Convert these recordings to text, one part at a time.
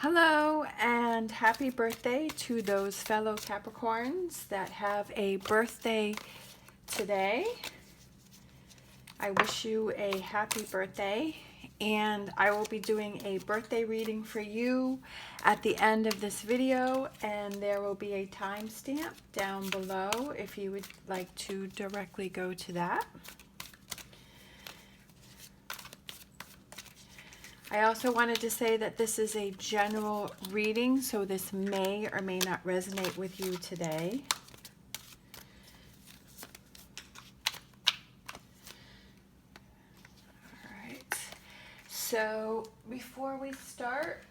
Hello and happy birthday to those fellow Capricorns that have a birthday today. I wish you a happy birthday, and I will be doing a birthday reading for you at the end of this video, and there will be a timestamp down below if you would like to directly go to that. I also wanted to say that this is a general reading, so this may or may not resonate with you today. All right. So before we start,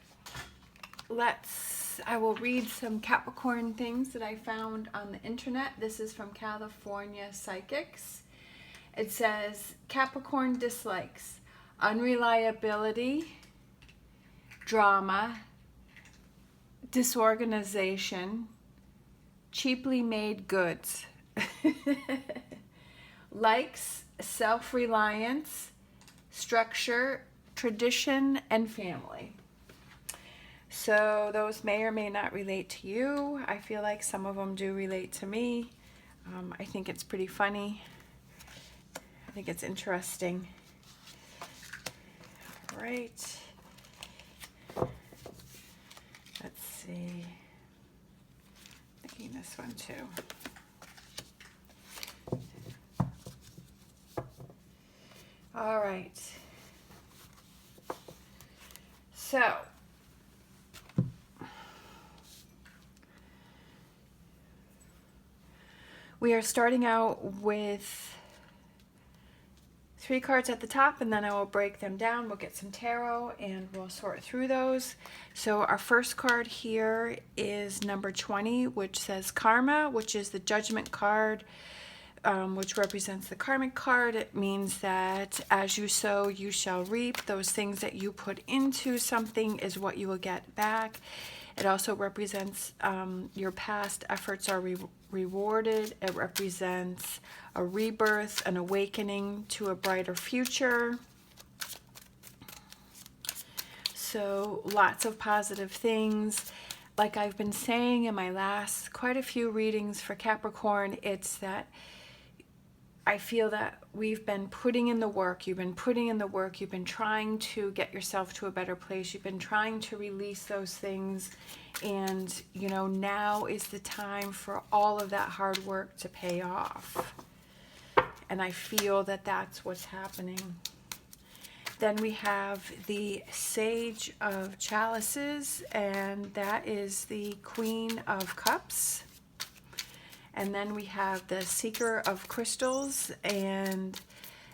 I will read some Capricorn things that I found on the internet. This is from California Psychics. It says, Capricorn dislikes unreliability, drama, disorganization, cheaply made goods. Likes self-reliance, structure, tradition, and family. So those may or may not relate to you. I feel like some of them do relate to me. I think it's pretty funny. I think it's interesting. Right. Let's see. Thinking this one too. All right. So, we are starting out with 3 cards at the top, and then I will break them down. We'll get some tarot and we'll sort through those. So our first card here is number 20, which says Karma, which is the Judgment card, which represents the karmic card. It means that as you sow, you shall reap. Those things that you put into something is what you will get back. It also represents your past efforts are rewarded. It represents a rebirth, an awakening to a brighter future. So lots of positive things. Like I've been saying in my last quite a few readings for Capricorn, it's that I feel that we've been putting in the work. You've been putting in the work. You've been trying to get yourself to a better place. You've been trying to release those things. And, you know, now is the time for all of that hard work to pay off. And I feel that that's what's happening. Then we have the Sage of Chalices, and that is the Queen of Cups. And then we have the Seeker of Crystals, and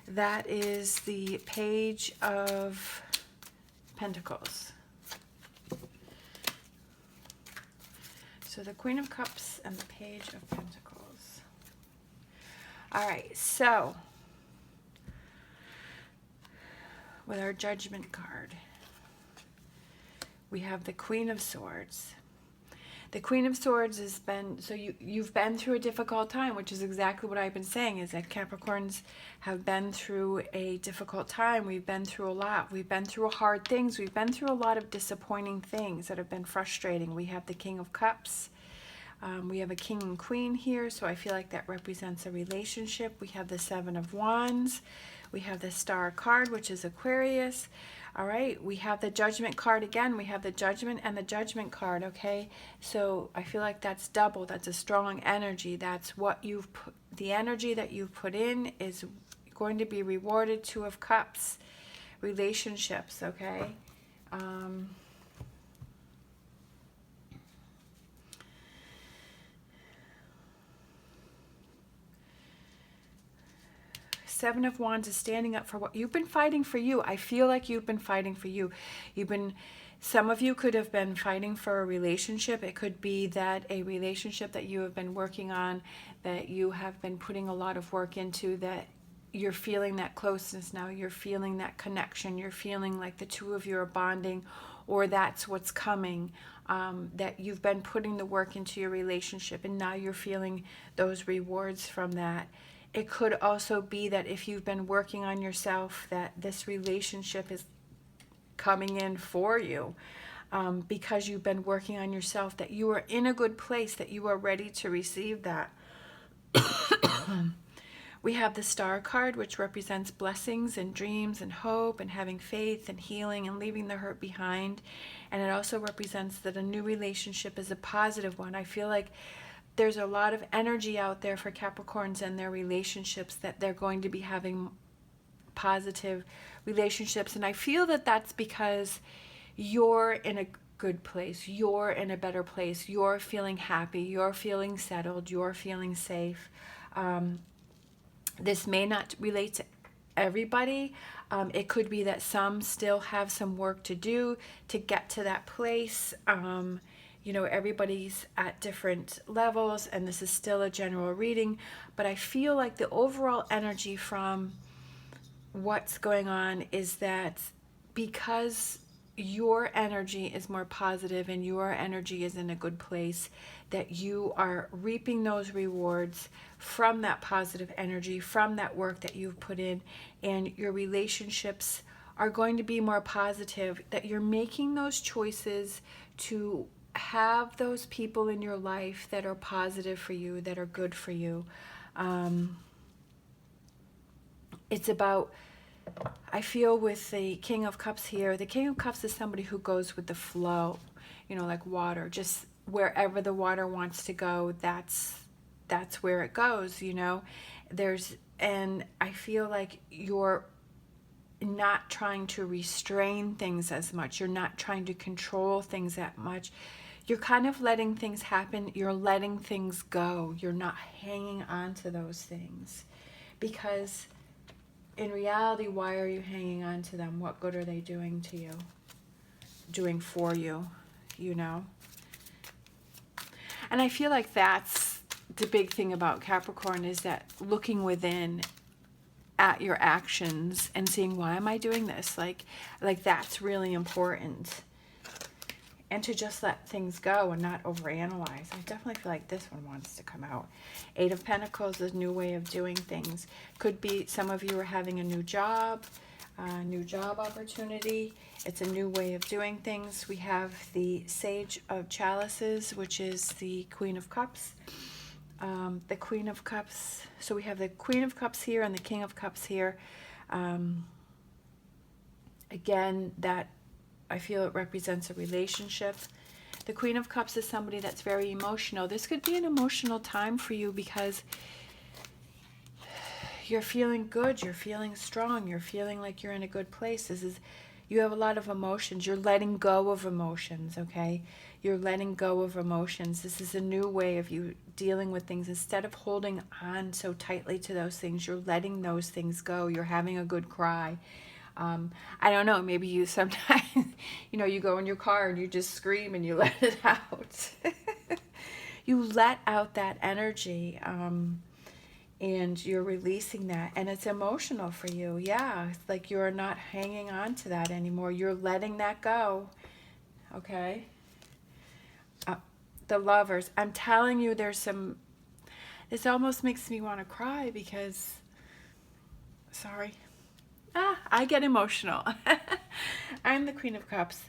that is the Page of Pentacles. So the Queen of Cups and the Page of Pentacles. All right, so with our Judgment card, we have the Queen of Swords. The Queen of Swords has been, so you've been through a difficult time, which is exactly what I've been saying, is that Capricorns have been through a difficult time. We've been through a lot. We've been through hard things. We've been through a lot of disappointing things that have been frustrating. We have the King of Cups. We have a King and Queen here, so I feel like that represents a relationship. We have the Seven of Wands. We have the Star card, which is Aquarius. All right, we have the Judgment card again. We have the Judgment and the Judgment card, okay? So I feel like that's double. That's a strong energy. That's what you've put, the energy that you've put in is going to be rewarded. Two of Cups, relationships, okay? Seven of Wands is standing up for what you've been fighting for you. I feel like you've been fighting for you. Some of you could have been fighting for a relationship. It could be that a relationship that you have been working on, that you have been putting a lot of work into, that you're feeling that closeness now. You're feeling that connection. You're feeling like the two of you are bonding, or that's what's coming. That you've been putting the work into your relationship, and now you're feeling those rewards from that. It could also be that if you've been working on yourself, that this relationship is coming in for you. because you've been working on yourself, that you are in a good place, that you are ready to receive that. We have the Star card, which represents blessings and dreams and hope and having faith and healing and leaving the hurt behind. And it also represents that a new relationship is a positive one. I feel like there's a lot of energy out there for Capricorns and their relationships, that they're going to be having positive relationships. And I feel that that's because you're in a good place. You're in a better place. You're feeling happy. You're feeling settled. You're feeling safe. This may not relate to everybody. It could be that some still have some work to do to get to that place. You know, everybody's at different levels, and this is still a general reading, but I feel like the overall energy from what's going on is that because your energy is more positive and your energy is in a good place, that you are reaping those rewards from that positive energy, from that work that you've put in, and your relationships are going to be more positive, that you're making those choices to have those people in your life that are positive for you, that are good for you. It's about, I feel with the King of Cups here, the King of Cups is somebody who goes with the flow, you know, like water. Just wherever the water wants to go, that's where it goes, you know. And I feel like you're not trying to restrain things as much. You're not trying to control things that much. You're kind of letting things happen. You're letting things go. You're not hanging on to those things, because in reality, why are you hanging on to them? What good are they doing to you? Doing for you, you know? And I feel like that's the big thing about Capricorn, is that looking within at your actions and seeing, why am I doing this? Like that's really important. And to just let things go and not overanalyze. I definitely feel like this one wants to come out. Eight of Pentacles is a new way of doing things. Could be some of you are having a new job opportunity. It's a new way of doing things. We have the Sage of Chalices, which is the Queen of Cups. The Queen of Cups. So we have the Queen of Cups here and the King of Cups here. Again, that I feel it represents a relationship. The Queen of Cups is somebody that's very emotional. This could be an emotional time for you because you're feeling good, you're feeling strong, you're feeling like you're in a good place. You have a lot of emotions. You're letting go of emotions, okay? You're letting go of emotions. This is a new way of you dealing with things. Instead of holding on so tightly to those things, you're letting those things go. You're having a good cry. I don't know, maybe you sometimes, you know, you go in your car and you just scream and you let it out. You let out that energy, and you're releasing that, and it's emotional for you. Yeah, it's like you're not hanging on to that anymore. You're letting that go, okay? The Lovers, I'm telling you, this almost makes me want to cry because, sorry. I get emotional. I'm the Queen of Cups.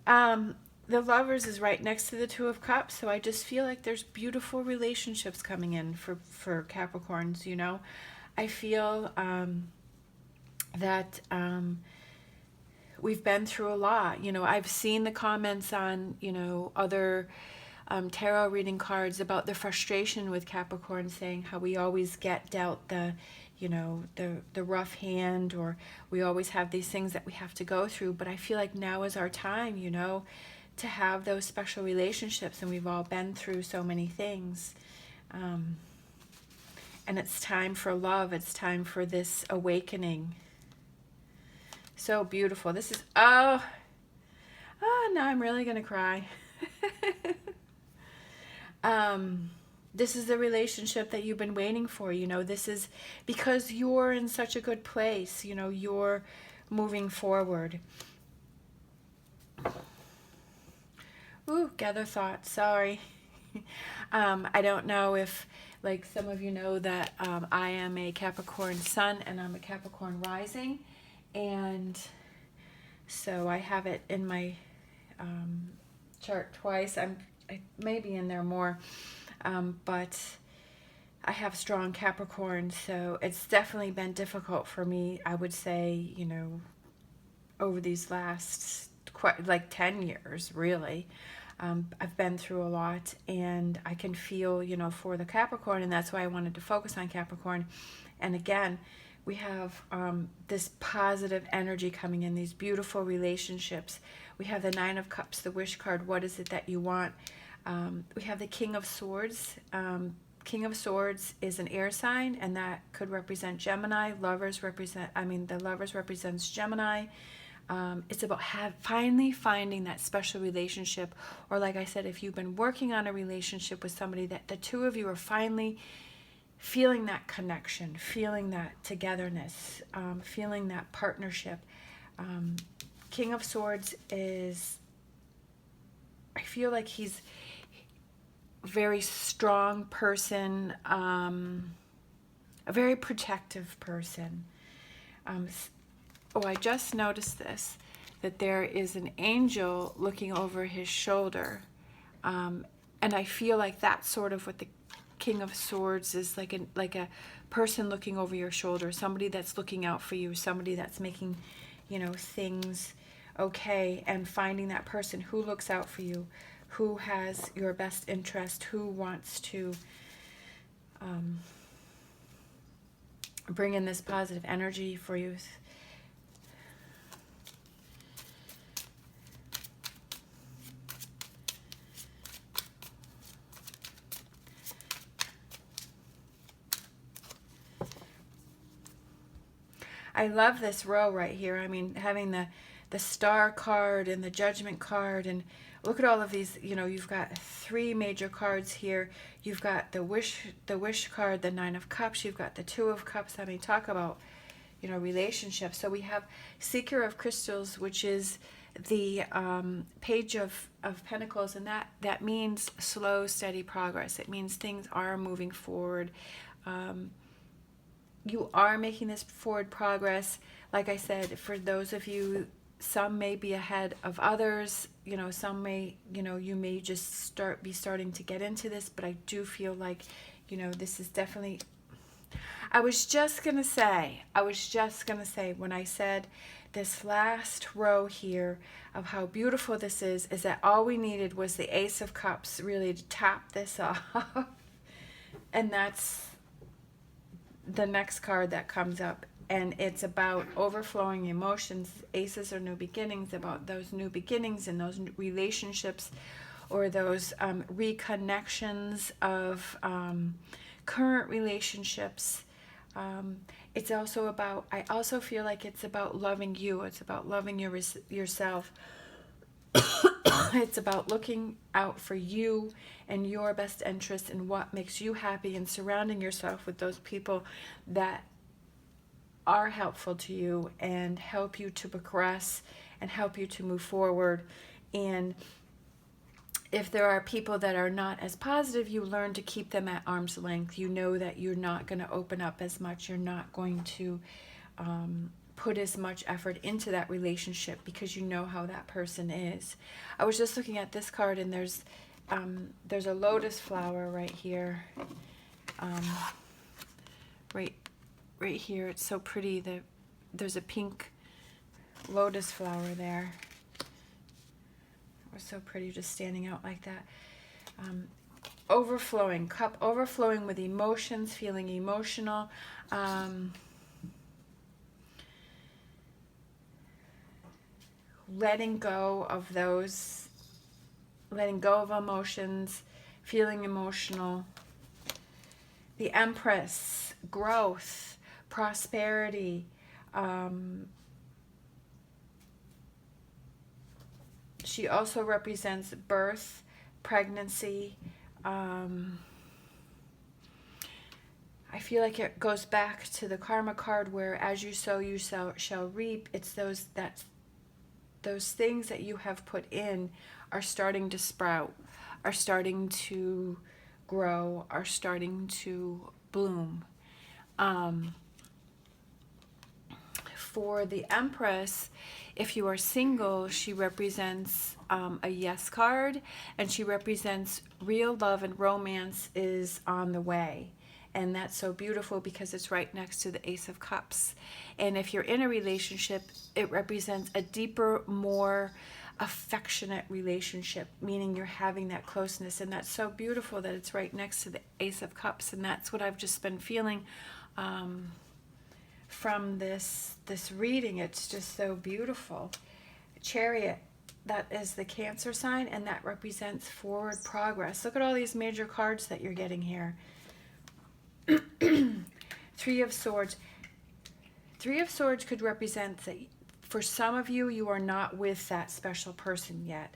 The Lovers is right next to the Two of Cups, so I just feel like there's beautiful relationships coming in for Capricorns, you know. I feel that we've been through a lot. You know, I've seen the comments on, you know, other tarot reading cards about the frustration with Capricorn, saying how we always get dealt the, you know, the rough hand, or we always have these things that we have to go through. But I feel like now is our time, you know, to have those special relationships, and we've all been through so many things. And it's time for love. It's time for this awakening. So beautiful. This is, now I'm really going to cry. This is the relationship that you've been waiting for, you know. This is because you're in such a good place, you know, you're moving forward. Ooh, gather thoughts, sorry. I don't know if, like, some of you know that I am a Capricorn sun and I'm a Capricorn rising, and so I have it in my chart twice. I may be in there more, but I have strong Capricorn, so it's definitely been difficult for me, I would say, over these last quite like 10 years, really. I've been through a lot, and I can feel, for the Capricorn, and that's why I wanted to focus on Capricorn. And again, we have this positive energy coming in, these beautiful relationships. We have the Nine of Cups, the wish card. What is it that you want? We have the King of Swords. King of Swords is an air sign, and that could represent Gemini. The lovers represents Gemini. It's about finally finding that special relationship, or like I said, if you've been working on a relationship with somebody, that the two of you are finally feeling that connection, feeling that togetherness, feeling that partnership. King of Swords is, I feel like he's a very strong person, a very protective person. I just noticed this, that there is an angel looking over his shoulder. And I feel like that's sort of what the King of Swords is, like a person looking over your shoulder, somebody that's looking out for you, somebody that's making, things okay, and finding that person who looks out for you, who has your best interest, who wants to bring in this positive energy for you. I love this row right here. I mean, having the star card and the judgment card, and look at all of these. You've got 3 major cards here. You've got the wish card, the Nine of Cups. You've got the Two of Cups. I mean, talk about relationships. So we have Seeker of Crystals, which is the Page of Pentacles, and that means slow, steady progress. It means things are moving forward. You are making this forward progress. Like I said, for those of you, some may be ahead of others. Some may, you may just be starting to get into this, but I do feel like, this is definitely, I was just going to say, when I said this last row here of how beautiful this is that all we needed was the Ace of Cups really to top this off. And that's the next card that comes up, and it's about overflowing emotions. Aces are new beginnings, about those new beginnings and those relationships, or those reconnections of current relationships. It's also about, I also feel like it's about loving you. It's about loving yourself. It's about looking out for you and your best interest and what makes you happy, and surrounding yourself with those people that are helpful to you and help you to progress and help you to move forward. And if there are people that are not as positive, you learn to keep them at arm's length. You know that you're not going to open up as much. You're not going to put as much effort into that relationship because you know how that person is. I was just looking at this card, and there's a lotus flower right here. Right here. It's so pretty. There's a pink lotus flower there. It was so pretty, just standing out like that. Overflowing, cup overflowing with emotions, feeling emotional. Letting go of emotions, feeling emotional. The Empress, growth, prosperity. She also represents birth, pregnancy. I feel like it goes back to the Karma card, where as you sow, you shall reap. It's those things that you have put in are starting to sprout, are starting to grow, are starting to bloom. for the Empress, if you are single, she represents a yes card, and she represents real love and romance is on the way. And that's so beautiful because it's right next to the Ace of Cups. And if you're in a relationship, it represents a deeper, more affectionate relationship, meaning you're having that closeness. And that's so beautiful that it's right next to the Ace of Cups. And that's what I've just been feeling from this reading. It's just so beautiful. Chariot, that is the Cancer sign, and that represents forward progress. Look at all these major cards that you're getting here. Three of Swords. Three of Swords could represent that for some of you, you are not with that special person yet.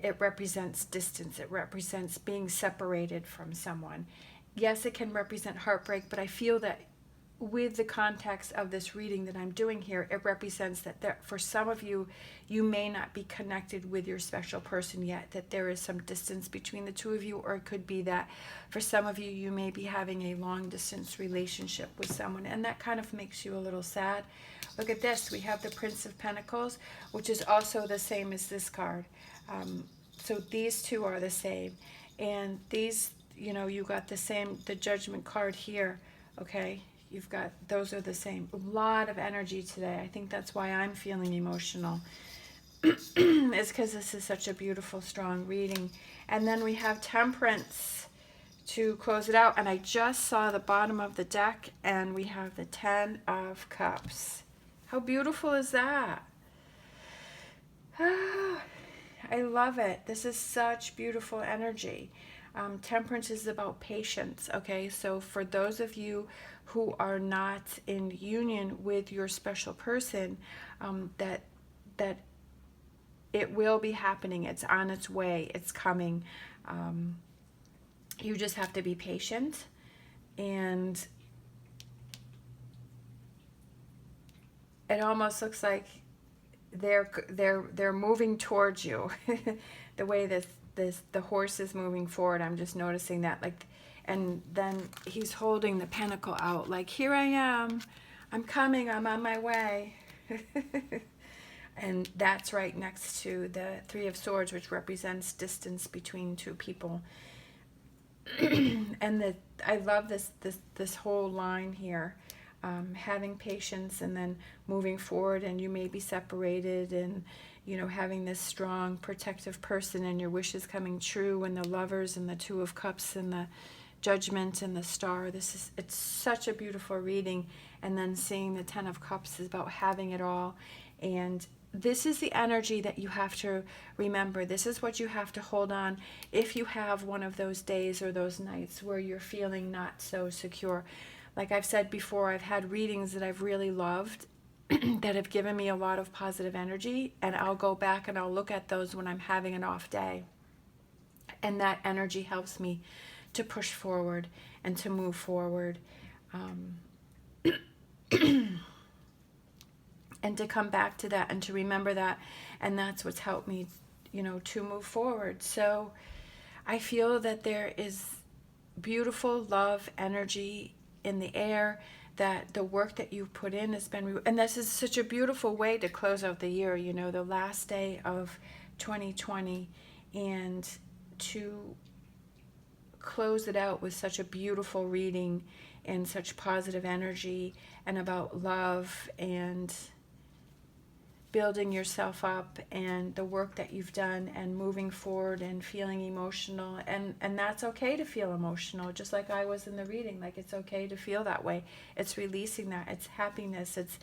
It represents distance. It represents being separated from someone. Yes, it can represent heartbreak, but I feel that with the context of this reading that I'm doing here, it represents that for some of you, you may not be connected with your special person yet, that there is some distance between the two of you, or it could be that for some of you, you may be having a long distance relationship with someone, and that kind of makes you a little sad. Look at this. We have the Prince of Pentacles, which is also the same as this card. So these two are the same. And these, you got the same, the Judgment card here, okay? You've got, those are the same. A lot of energy today. I think that's why I'm feeling emotional. It's because this is such a beautiful, strong reading. And then we have Temperance to close it out. And I just saw the bottom of the deck, and we have the 10 of Cups. How beautiful is that? I love it. This is such beautiful energy. Temperance is about patience, okay? So for those of you who are not in union with your special person, that it will be happening. It's on its way. It's coming. You just have to be patient, and it almost looks like they're moving towards you. The way the horse is moving forward, I'm just noticing that, like, and then he's holding the pentacle out, like, here I am, I'm coming, I'm on my way. And that's right next to the Three of Swords, which represents distance between two people. And I love this whole line here. Having patience and then moving forward, and you may be separated, and having this strong protective person, and your wishes coming true, and the Lovers and the Two of Cups and the Judgment and the Star. It's such a beautiful reading. And then seeing the 10 of Cups is about having it all. And this is the energy that you have to remember. This is what you have to hold on if you have one of those days or those nights where you're feeling not so secure. Like I've said before, I've had readings that I've really loved that have given me a lot of positive energy, and I'll go back and I'll look at those when I'm having an off day. And that energy helps me to push forward and to move forward, and to come back to that and to remember that. And that's what's helped me, to move forward. So I feel that there is beautiful love energy in the air, that the work that you've put in has been, and this is such a beautiful way to close out the year, the last day of 2020, and to close it out with such a beautiful reading and such positive energy, and about love and building yourself up, and the work that you've done, and moving forward, and feeling emotional, and that's okay to feel emotional, just like I was in the reading. Like, it's okay to feel that way. It's releasing that. It's happiness. It's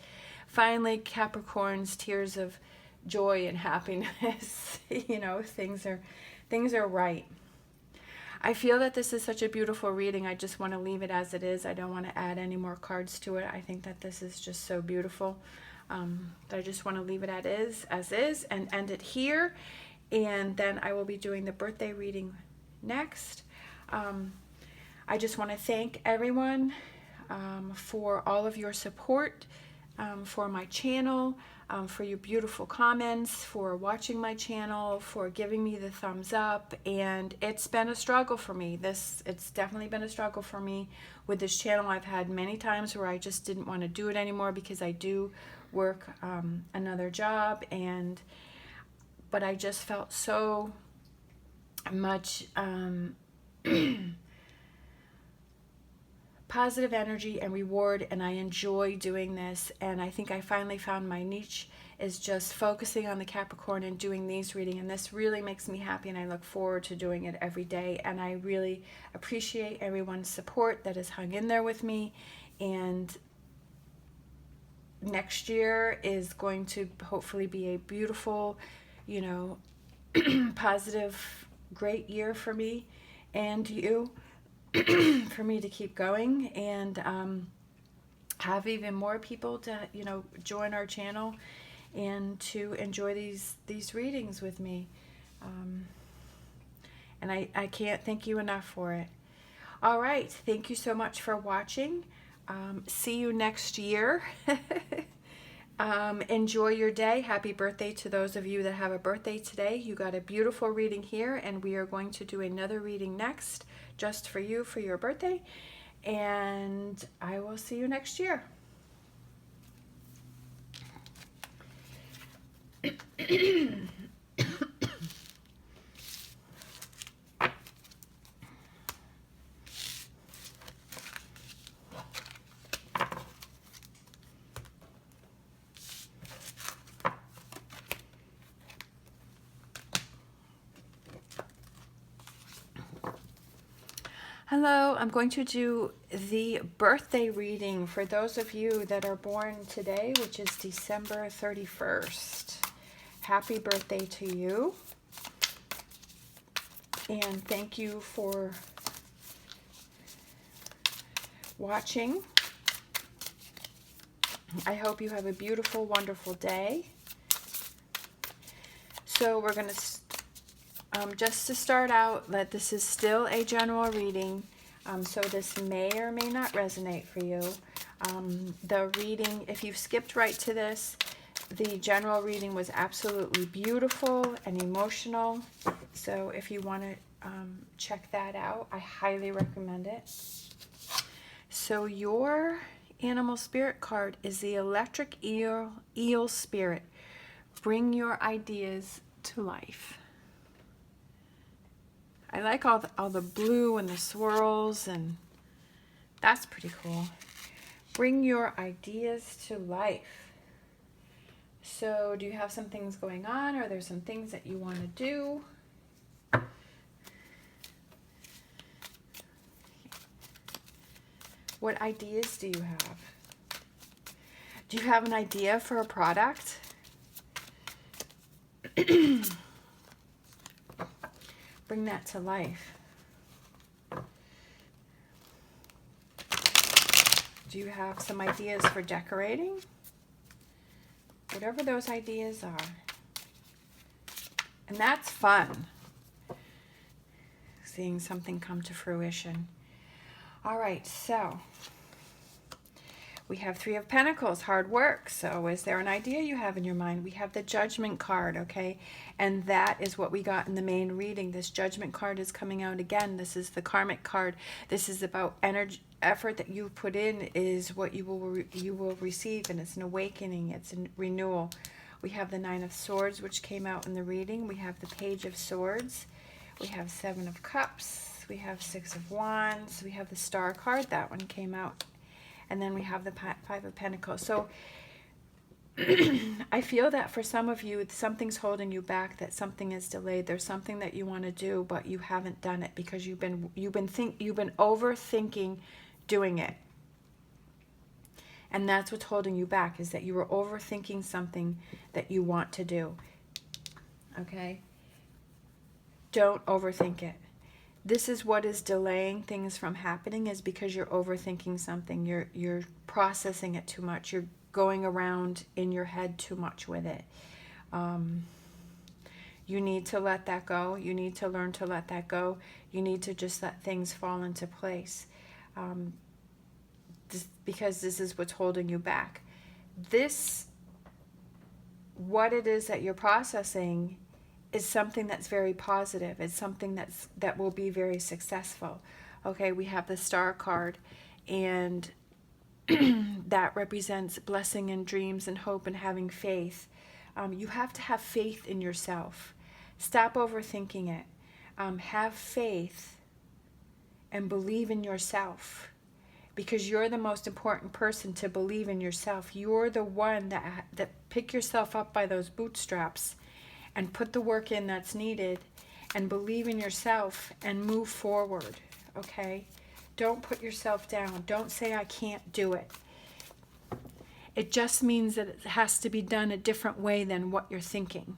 finally Capricorn's tears of joy and happiness. Things are right. I feel that this is such a beautiful reading. I just want to leave it as it is. I don't want to add any more cards to it. I think that this is just so beautiful. I just want to leave it as is, and end it here. And then I will be doing the birthday reading next. I just want to thank everyone for all of your support for my channel, for your beautiful comments, for watching my channel, for giving me the thumbs up. And it's been a struggle for me. It's definitely been a struggle for me with this channel. I've had many times where I just didn't want to do it anymore, because I do work another job, but I just felt so much positive energy and reward, and I enjoy doing this. And I think I finally found my niche is just focusing on the Capricorn and doing these readings, and this really makes me happy, and I look forward to doing it every day. And I really appreciate everyone's support that has hung in there with me. And next year is going to hopefully be a beautiful, positive, great year for me and you, for me to keep going and have even more people to, join our channel and to enjoy these readings with me. And I can't thank you enough for it. All right. Thank you so much for watching. See you next year. Enjoy your day. Happy birthday to those of you that have a birthday today. You got a beautiful reading here, and we are going to do another reading next just for you for your birthday. And I will see you next year. Hello, I'm going to do the birthday reading for those of you that are born today, which is December 31st. Happy birthday to you. And thank you for watching. I hope you have a beautiful, wonderful day. So we're going to just to start out, that this is still a general reading, so this may or may not resonate for you. The reading, if you've skipped right to this, the general reading was absolutely beautiful and emotional. So if you want to check that out, I highly recommend it. So your animal spirit card is the electric eel spirit. Bring your ideas to life. I like all the blue and the swirls, and that's pretty cool. Bring your ideas to life. So do you have some things going on? Or there's some things that you want to do? What ideas do you have? Do you have an idea for a product? Bring that to life. Do you have some ideas for decorating? Whatever those ideas are. And that's fun. Seeing something come to fruition. All right, so we have Three of Pentacles, hard work. So is there an idea you have in your mind? We have the Judgment card, okay? And that is what we got in the main reading. This Judgment card is coming out again. This is the karmic card. This is about energy, effort that you put in is what you will receive, and it's an awakening. It's a renewal. We have the Nine of Swords, which came out in the reading. We have the Page of Swords. We have Seven of Cups. We have Six of Wands. We have the Star card. That one came out. And then we have the Five of Pentacles. So I feel that for some of you, something's holding you back, that something is delayed. There's something that you want to do, but you haven't done it because you've been overthinking doing it. And that's what's holding you back, is that you were overthinking something that you want to do. Okay? Don't overthink it. This is what is delaying things from happening, is because you're overthinking something. You're processing it too much. You're going around in your head too much with it. You need to let that go. You need to learn to let that go. You need to just let things fall into place. Because this is what's holding you back. What it is that you're processing is something that's very positive. It's something that will be very successful. Okay, we have the Star card, and that represents blessing and dreams and hope and having faith. You have to have faith in yourself. Stop overthinking it. Have faith and believe in yourself, because you're the most important person to believe in yourself. You're the one that pick yourself up by those bootstraps and put the work in that's needed and believe in yourself and move forward, okay? Don't put yourself down. Don't say, I can't do it. It just means that it has to be done a different way than what you're thinking.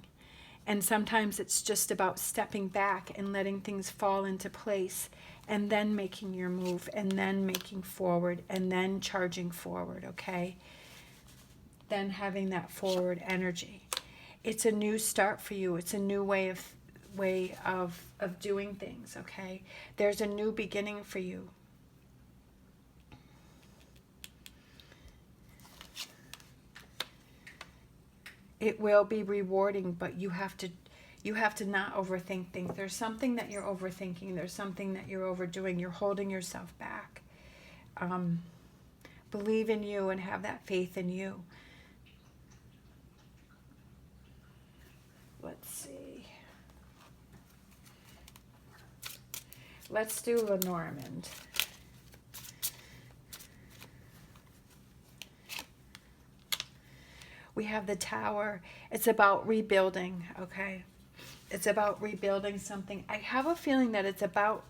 And sometimes it's just about stepping back and letting things fall into place, and then making your move, and then making forward, and then charging forward, okay? Then having that forward energy. It's a new start for you. It's a new way of doing things, okay? There's a new beginning for you. It will be rewarding, but you have to not overthink things. There's something that you're overthinking. There's something that you're overdoing. You're holding yourself back. Believe in you and have that faith in you. Let's see. Let's do Lenormand. We have the Tower. It's about rebuilding, okay? It's about rebuilding something. I have a feeling that it's about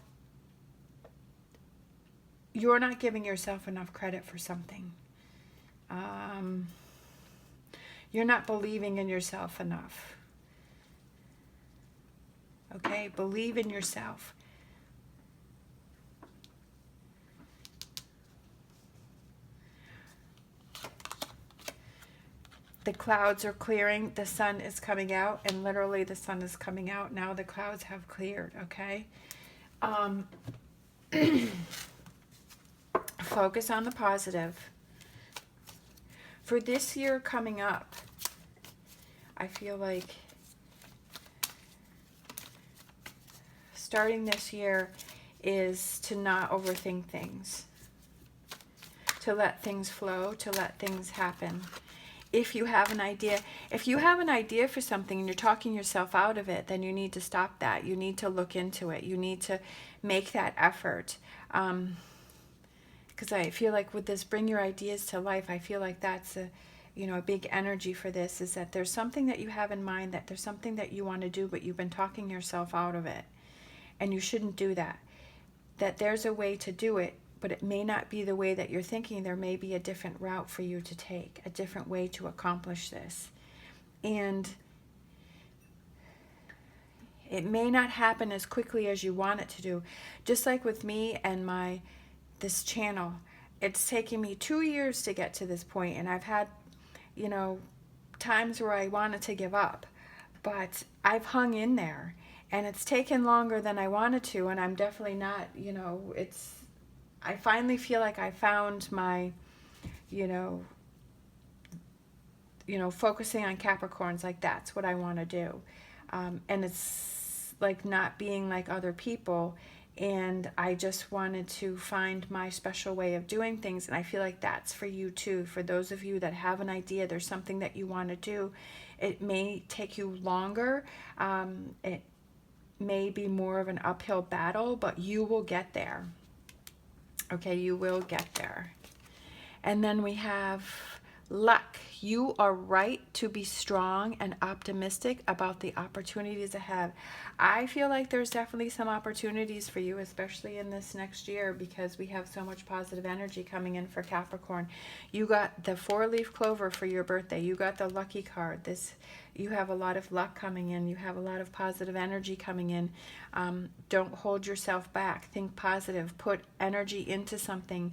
you're not giving yourself enough credit for something. You're not believing in yourself enough. Okay? Believe in yourself. The clouds are clearing, the sun is coming out, and literally the sun is coming out. Now the clouds have cleared, okay? Focus on the positive. For this year coming up, I feel like starting this year is to not overthink things, to let things flow, to let things happen. If you have an idea for something and you're talking yourself out of it, then you need to stop that. You need to look into it. You need to make that effort. Because I feel like with this bring your ideas to life, I feel like that's a big energy for this, is that there's something that you have in mind, that there's something that you want to do, but you've been talking yourself out of it. And you shouldn't do that. That there's a way to do it, but it may not be the way that you're thinking. There may be a different route for you to take, a different way to accomplish this. And it may not happen as quickly as you want it to do. Just like with me and this channel, it's taken me 2 years to get to this point, and I've had, times where I wanted to give up, but I've hung in there, and it's taken longer than I wanted to, and I'm definitely not, I finally feel like I found my, focusing on Capricorns, like that's what I want to do. And it's like not being like other people. And I just wanted to find my special way of doing things. And I feel like that's for you too. For those of you that have an idea, there's something that you want to do. It may take you longer. It may be more of an uphill battle, but you will get there. Okay, you will get there. And then we have luck. You are right to be strong and optimistic about the opportunities ahead. I feel like there's definitely some opportunities for you, especially in this next year, because we have so much positive energy coming in for Capricorn. You got the 4-leaf clover for your birthday. You got the lucky card. You have a lot of luck coming in. You have a lot of positive energy coming in. Don't hold yourself back. Think positive. Put energy into something.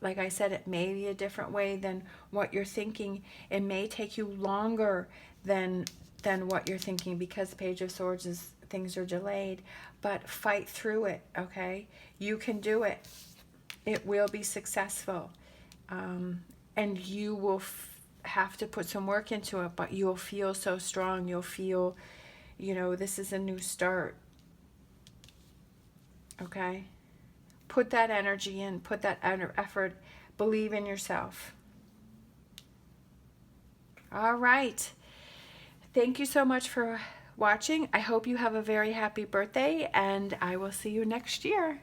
Like I said, it may be a different way than what you're thinking. It may take you longer than what you're thinking, because Page of Swords is things are delayed. But fight through it, okay? You can do it. It will be successful. And you will have to put some work into it, but you'll feel so strong. You'll feel, this is a new start. Okay? Put that energy in, put that effort, Believe in yourself. All right. Thank you so much for watching. I hope you have a very happy birthday, and I will see you next year.